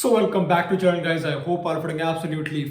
So welcome back to channel guys I hope all feeling absolutely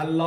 ਅੱਲਾ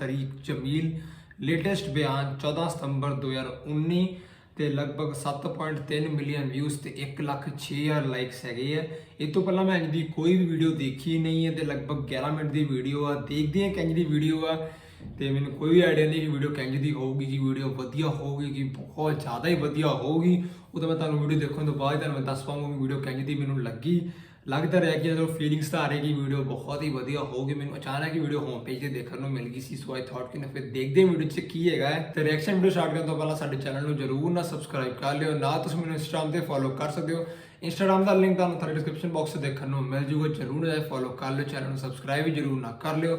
Tariq Jameel. Latest ਬਿਆਨ 14 ਸਤੰਬਰ 2019 ਤੇ ਲਗਭਗ 7.3 ਮਿਲੀਅਨ ਵਿਊਜ਼ ਤੇ 1,06,000 ਲਾਈਕਸ ਹੈਗੇ ਆ। ਇਹ ਤੋਂ ਪਹਿਲਾਂ ਮੈਂ ਇੰਜ ਦੀ ਕੋਈ ਵੀ ਵੀਡੀਓ ਦੇਖੀ ਨਹੀਂ ਹੈ ਤੇ ਲਗਭਗ 11 ਮਿੰਟ ਦੀ ਵੀਡੀਓ ਆ। ਦੇਖਦੇ ਹਾਂ ਕਿ ਇੰਜ ਦੀ ਵੀਡੀਓ ਆ ਤੇ ਮੈਨੂੰ ਕੋਈ ਵੀ ਆਈਡੀਆ ਨਹੀਂ ਕਿ ਵੀਡੀਓ ਕਿੰਜ ਦੀ ਹੋਊਗੀ, ਕਿ ਵੀਡੀਓ ਵਧੀਆ ਹੋਊਗੀ ਕਿ ਬਹੁਤ ਜ਼ਿਆਦਾ ਹੀ ਵਧੀਆ ਹੋਊਗੀ। ਉਹ ਤਾਂ ਮੈਂ ਤੁਹਾਨੂੰ ਵੀਡੀਓ ਦੇਖਣ ਤੋਂ ਬਾਅਦ ਤੁਹਾਨੂੰ ਮੈਂ ਦੱਸ ਪਾਉਂਗਾ ਕਿ ਵੀਡੀਓ ਕਿੰਜ ਦੀ ਮੈਨੂੰ ਲੱਗੀ। ਲੱਗਦਾ ਰਿਹਾ ਕਿ ਜਦੋਂ ਫੀਲਿੰਗਸ ਤਾਂ ਆ ਰਹੀ ਕਿ ਵੀਡੀਓ ਬਹੁਤ ਹੀ ਵਧੀਆ ਹੋਊਗੀ। ਮੈਨੂੰ ਅਚਾਨਕ ਹੀ ਵੀਡੀਓ ਹੋਮ ਪੇਜ ਤੇ ਦੇਖਣ ਨੂੰ ਮਿਲ ਗਈ ਸੀ, ਸੋ ਆਈ ਥਾਟ ਕਿ ਨਾ ਫਿਰ ਦੇਖਦੇ ਹਾਂ ਵੀਡੀਓ 'ਚ ਕੀ ਹੈਗਾ ਹੈ। ਤੇ ਰਿਐਕਸ਼ਨ ਵੀਡੀਓ ਸਟਾਰਟ ਕਰਨ ਤੋਂ ਪਹਿਲਾਂ ਸਾਡੇ ਚੈਨਲ ਨੂੰ ਜਰੂਰ ਨਾ ਸਬਸਕ੍ਰਾਈਬ ਕਰ ਲਿਓ, ਨਾ ਤੁਸੀਂ ਮੈਨੂੰ ਇੰਸਟਾਗ੍ਰਾਮ ਤੇ ਫੋਲੋ ਕਰ ਸਕਦੇ ਹੋ। ਇੰਸਟਾਗ੍ਰਾਮ ਦਾ ਲਿੰਕ ਤੁਹਾਨੂੰ ਥੱਲੇ ਡਿਸਕ੍ਰਿਪਸ਼ਨ ਬਾਕਸ 'ਚ ਦੇਖਣ ਨੂੰ ਮਿਲ ਜੂਗਾ, ਜਰੂਰ ਨਾ ਫੋਲੋ ਕਰ ਲਿਓ, ਚੈਨਲ ਨੂੰ ਸਬਸਕ੍ਰਾਈਬ ਵੀ ਜਰੂਰ ਨਾ ਕਰ ਲਿਓ।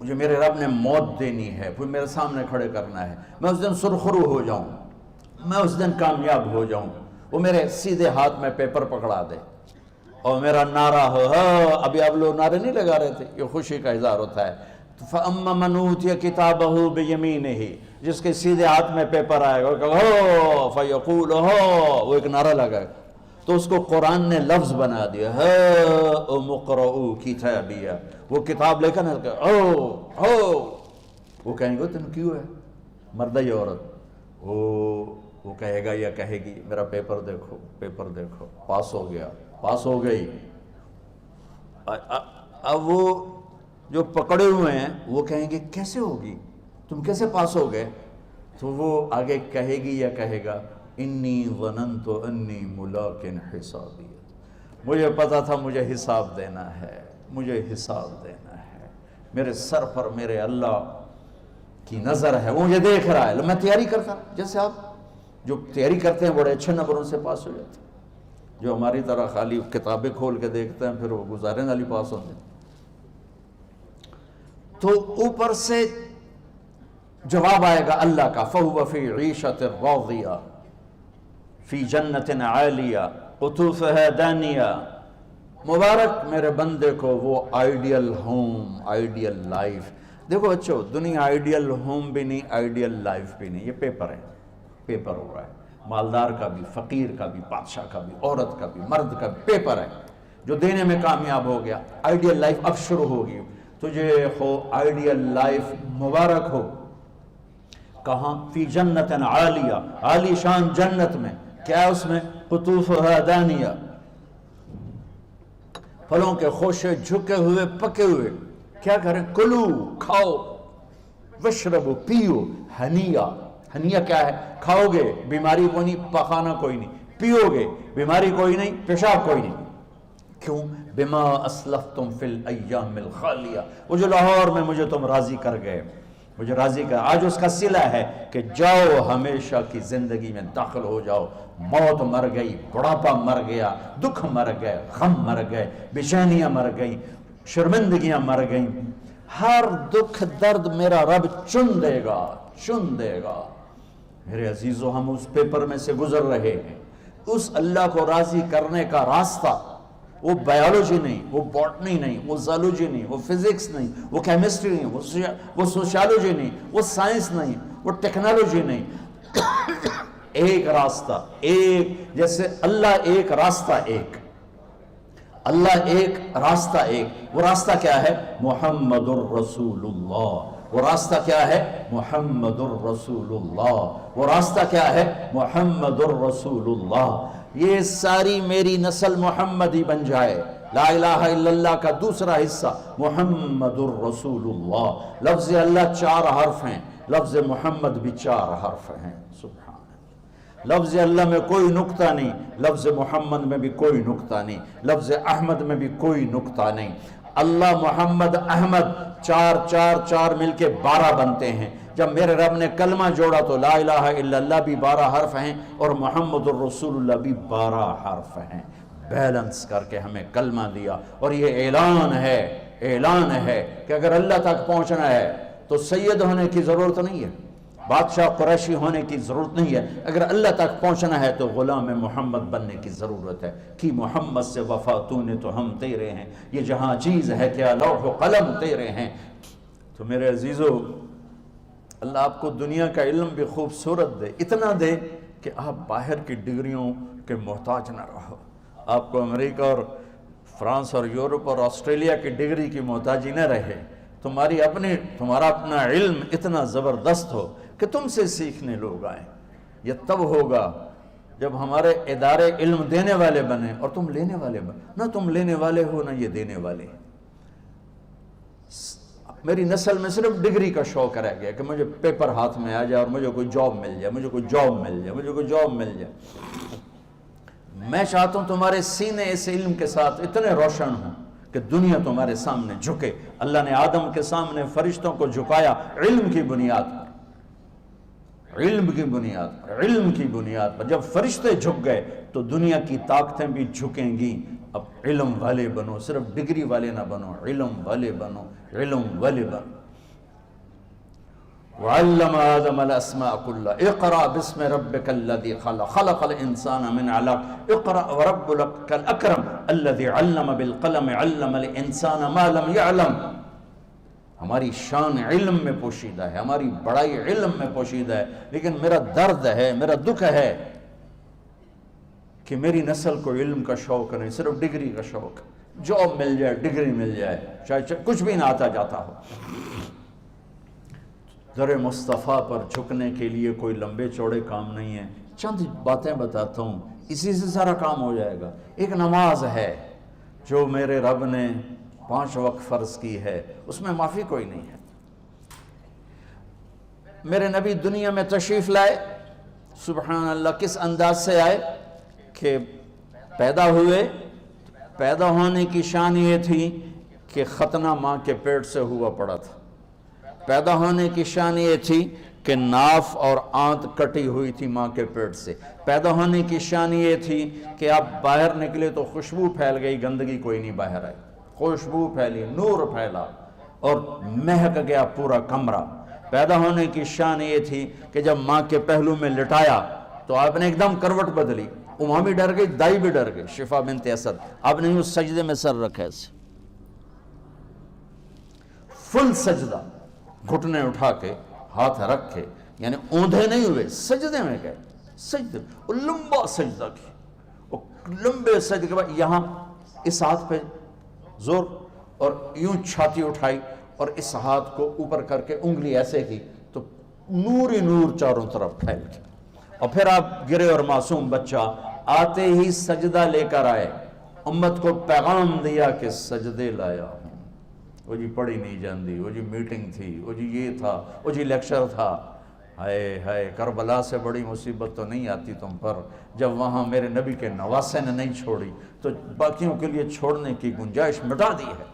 مجھے میرے رب نے موت دینی ہے، پھر میرے سامنے کھڑے کرنا ہے، میں اس دن سرخرو ہو جاؤں، میں اس دن کامیاب ہو جاؤں، وہ میرے سیدھے ہاتھ میں پیپر پکڑا دے اور میرا نعرہ ہو، ابھی آپ لوگ نعرے نہیں لگا رہے تھے، یہ خوشی کا اظہار ہوتا ہے۔ فَأَمَّا مَنْ أُوتِيَ كِتَابَهُ بِيَمِينِهِ، جس کے سیدھے ہاتھ میں پیپر آئے گا، فَيَقُولُ وہ ایک نعرہ لگائے گا، تو اس کو قرآن نے لفظ بنا دیا، هَاؤْمُ اقْرَءُوا كِتَابِيَهْ، وہ کتاب لے کر وہ کہیں گے تم کیوں ہے، مرد یا عورت، وہ کہے گا یا کہے گی میرا پیپر دیکھو، پیپر دیکھو، پاس ہو گیا، پاس ہو گئی۔ اب وہ جو پکڑے ہوئے ہیں وہ کہیں گے کیسے ہوگی، تم کیسے پاس ہو گئے؟ تو وہ آگے کہے گی یا کہے گا انی ظننت انی ملاق حسابیہ، مجھے پتا تھا مجھے حساب دینا ہے، مجھے حساب دینا ہے، میرے سر پر میرے اللہ کی نظر ہے، وہ مجھے دیکھ رہا ہے، میں تیاری کرتا، جیسے آپ جو تیاری کرتے ہیں بڑے اچھے نمبروں سے پاس ہو جاتے ہیں، جو ہماری طرح خالی کتابیں کھول کے دیکھتے ہیں پھر وہ گزارے والی پاس ہوتے ہیں۔ تو اوپر سے جواب آئے گا اللہ کا، فَهُوَ فِي عِيشَةٍ رَاضِيَةٍ فِي جَنَّةٍ عَالِيَةٍ قُطُوفُهَا دَانِيَةٌ، مبارک میرے بندے کو وہ آئیڈیل ہوم، آئیڈیل لائف۔ دیکھو بچو، دنیا آئیڈیل ہوم بھی نہیں، آئیڈیل لائف بھی نہیں، یہ پیپر ہے، پیپر ہو رہا ہے، مالدار کا بھی، فقیر کا بھی، بادشاہ کا بھی، عورت کا بھی، مرد کا بھی پیپر ہے، جو دینے میں کامیاب ہو گیا، آئیڈیل لائف اب شروع ہوگی۔ تجھے ہو آئیڈیل لائف مبارک ہو، کہاں؟ فی جنت عالیہ، عالی شان جنت میں، کیا اس میں؟ قطوفها دانیہ، پھلوں کے خوشے جھکے ہوئے پکے ہوئے، کیا کریں؟ کلو، کھاؤ، وشربو، پیو، ہنیہ، ہنیہ کیا ہے؟ کھاؤ گے بیماری کوئی نہیں، پخانہ کوئی نہیں، پیو گے بیماری کوئی نہیں، پیشاب کوئی نہیں، کیوں؟ بما اسلفتم فی الایام الخالیہ، وہ جو لاہور میں مجھے تم راضی کر گئے، مجھے راضی کر، آج اس کا صلہ ہے کہ جاؤ ہمیشہ کی زندگی میں داخل ہو جاؤ، موت مر گئی، بڑھاپا مر گیا، دکھ مر گئے، غم مر گئے، بے چینیاں مر گئیں، شرمندگیاں مر گئیں، ہر دکھ درد میرا رب چن دے گا، چن دے گا۔ میرے عزیزو، ہم اس پیپر میں سے گزر رہے ہیں، اس اللہ کو راضی کرنے کا راستہ، وہ بایولوجی نہیں، وہ باٹنی نہیں، وہ زالوجی نہیں، وہ فزکس نہیں، وہ کیمسٹری نہیں، وہ سوشیالوجی نہیں، وہ سائنس نہیں، وہ ٹیکنالوجی نہیں، ایک راستہ، ایک، جیسے اللہ ایک، راستہ ایک، اللہ ایک، راستہ ایک، وہ راستہ کیا ہے؟ محمد الرسول اللہ، وہ راستہ کیا ہے؟ محمد الرسول اللہ، وہ راستہ کیا ہے؟ محمد الرسول اللہ۔ یہ ساری میری نسل محمدی بن جائے، لا الہ الا اللہ کا دوسرا حصہ محمد الرسول اللہ۔ لفظ اللہ 4 حرف ہیں، لفظ محمد بھی 4 حرف ہیں، سبحان اللہ۔ لفظ اللہ میں کوئی نقطہ نہیں، لفظ محمد میں بھی کوئی نقطہ نہیں، لفظ احمد میں بھی کوئی نقطہ نہیں۔ اللہ، محمد، احمد، 4 4 4 مل کے 12 بنتے ہیں۔ جب میرے رب نے کلمہ جوڑا تو لا الہ الا اللہ بھی 12 حرف ہیں اور محمد الرسول اللہ بھی 12 حرف ہیں، بیلنس کر کے ہمیں کلمہ دیا۔ اور یہ اعلان ہے، اعلان ہے کہ اگر اللہ تک پہنچنا ہے تو سید ہونے کی ضرورت نہیں ہے، بادشاہ قریشی ہونے کی ضرورت نہیں ہے، اگر اللہ تک پہنچنا ہے تو غلام محمد بننے کی ضرورت ہے۔ کہ محمد سے وفا تو نے تو ہم تیرے ہیں، یہ جہاں چیز ہے کیا لوح و قلم تیرے ہیں۔ تو میرے عزیزو، اللہ آپ کو دنیا کا علم بھی خوبصورت دے، اتنا دے کہ آپ باہر کی ڈگریوں کے محتاج نہ رہو، آپ کو امریکہ اور فرانس اور یورپ اور آسٹریلیا کی ڈگری کی محتاجی نہ رہے، تمہارا اپنا علم اتنا زبردست ہو کہ تم سے سیکھنے لوگ آئیں۔ یہ تب ہوگا جب ہمارے ادارے علم دینے والے بنے اور تم لینے والے بنے، نہ تم لینے والے ہو نہ یہ دینے والے۔ میری نسل میں صرف ڈگری کا شوق رہ گیا کہ مجھے پیپر ہاتھ میں آ جائے اور مجھے کوئی جاب مل جائے، مجھے کوئی جاب مل جائے، مجھے کوئی جاب مل جائے۔ میں چاہتا ہوں تمہارے سینے اس علم کے ساتھ اتنے روشن ہوں کہ دنیا تمہارے سامنے جھکے۔ اللہ نے آدم کے سامنے فرشتوں کو جھکایا علم کی بنیاد پر، علم کی بنیاد پر، علم کی بنیاد پر۔ جب فرشتے جھک گئے تو دنیا کی طاقتیں بھی جھکیں گی۔ اب علم والے بنو، صرف ڈگری والے نہ بنو، علم والے بنو، علم والے بنو۔ وعلم آدم الاسماء كلها اقرأ باسم ربك الذي خلق خلق الانسان من علق اقرأ وربك الاکرم الذي علم بالقلم علم الانسان ما لم يعلم. ہماری شان علم میں پوشیدہ ہے، ہماری بڑائی علم میں پوشیدہ ہے، لیکن میرا درد ہے، میرا دکھ ہے کہ میری نسل کو علم کا شوق نہیں، صرف ڈگری کا شوق. جاب مل جائے، ڈگری مل جائے، چاہے کچھ بھی نہ آتا جاتا ہو. در مصطفیٰ پر جھکنے کے لیے کوئی لمبے چوڑے کام نہیں ہیں. چند باتیں بتاتا ہوں، اسی سے سارا کام ہو جائے گا. ایک نماز ہے جو میرے رب نے 5 وقت فرض کی ہے، اس میں معافی کوئی نہیں ہے. میرے نبی دنیا میں تشریف لائے، سبحان اللہ، کس انداز سے آئے کہ پیدا ہوئے. پیدا ہونے کی شان یہ تھی کہ ختنہ ماں کے پیٹ سے ہوا پڑا تھا. پیدا ہونے کی شان یہ تھی کہ ناف اور آنت کٹی ہوئی تھی ماں کے پیٹ سے. پیدا ہونے کی شان یہ تھی کہ آپ باہر نکلے تو خوشبو پھیل گئی، گندگی کوئی نہیں باہر آئی. خوشبو پھیلی، نور پھیلا اور مہک گیا پورا کمرہ. پیدا ہونے کی شان یہ تھی کہ جب ماں کے پہلو میں لٹایا تو آپ نے ایک دم کروٹ بدلی. ماں بھی ڈر گئی، دائی بھی ڈر گئی، شفا بنت اسد. آپ نے اس سجدے میں سر رکھا ایسے، فل سجدہ، گھٹنے اٹھا کے ہاتھ رکھ کے، یعنی اوندھے نہیں ہوئے، سجدے میں گئے. سجدے اور لمبا سجدہ کی، اور لمبے سجدے کے بعد یہاں اس ہاتھ پہ زور اور یوں چھاتی اٹھائی اور اس ہاتھ کو اوپر کر کے انگلی ایسے کی تو نور ہی نور چاروں طرف پھیل گیا. اور پھر آپ گرے اور معصوم بچہ آتے ہی سجدہ لے کر آئے، امت کو پیغام دیا کہ سجدے لایا ہوں. وہ جی پڑھی نہیں جاندی، وہ جی میٹنگ تھی، وہ جی یہ تھا، وہ جی لیکچر تھا. ہائے ہائے، کربلا سے بڑی مصیبت تو نہیں آتی تم پر جب وہاں میرے نبی کے نواسے نے نہیں چھوڑی تو باقیوں کے لیے چھوڑنے کی گنجائش مٹا دی ہے.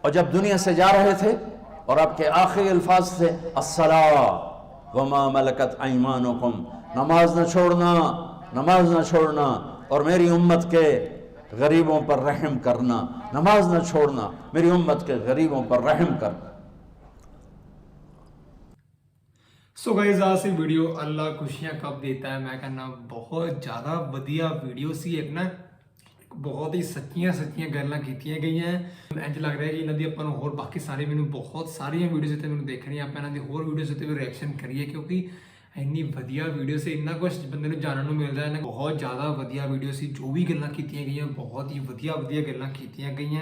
اور جب دنیا سے جا رہے تھے اور آپ کے آخری الفاظ تھے الصلاۃ وما ملکت ایمانکم، نماز نہ چھوڑنا، نماز نہ چھوڑنا، اور میری امت کے غریبوں پر رحم کرنا، نماز نہ چھوڑنا، میری امت کے غریبوں پر رحم کرنا. سو گائز آج سی ویڈیو اللہ خوشیاں کب دیتا ہے میں کہنا بہت زیادہ ودیا ویڈیو سی. ایک نا بہت ہی سچیاں گلاں کیتیاں گئی ہیں. انج لگ رہا ہے کہ انہاں دی اپاں نوں ہور باقی سارے مینوں بہت ساریاں ویڈیوز تے مینوں دیکھنی آپ انہاں دی ہور ویڈیوز تے بھی ریئیکشن کریے کیونکہ ਇੰਨੀ ਵਧੀਆ ਵੀਡੀਓ ਸੀ, ਇੰਨਾ ਕੁਝ ਬੰਦੇ ਨੂੰ ਜਾਣਨ ਨੂੰ ਮਿਲਦਾ ਹੈ. ਬਹੁਤ ਜ਼ਿਆਦਾ ਵਧੀਆ ਵੀਡੀਓ ਸੀ, ਜੋ ਵੀ ਗੱਲਾਂ ਕੀਤੀਆਂ ਗਈਆਂ ਬਹੁਤ ਹੀ ਵਧੀਆ ਗੱਲਾਂ ਕੀਤੀਆਂ ਗਈਆਂ.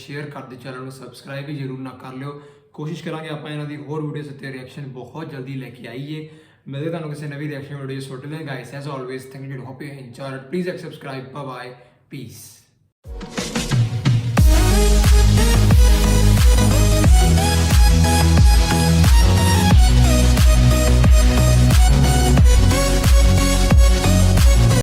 ਸ਼ੇਅਰ ਕਰ ਦਿਓ, ਚੈਨਲ ਨੂੰ ਸਬਸਕ੍ਰਾਈਬ ਵੀ ਜ਼ਰੂਰ ਨਾ ਕਰ ਲਿਓ. ਕੋਸ਼ਿਸ਼ ਕਰਾਂਗੇ ਆਪਾਂ ਇਹਨਾਂ ਦੀ ਹੋਰ ਵੀਡੀਓਜ਼ ਤੇ ਰਿਐਕਸ਼ਨ ਬਹੁਤ ਜਲਦੀ ਲੈ ਕੇ ਆਈਏ. ਮਿਲਦੇ ਤੁਹਾਨੂੰ ਕਿਸੇ ਨਵੀਂ ਰਿਐਕਸ਼ਨ ਵੀਡੀਓ ਛੋਟੇ ਲਈ guys. As always thank you, hope you enjoyed. Please subscribe. Bye bye, piece.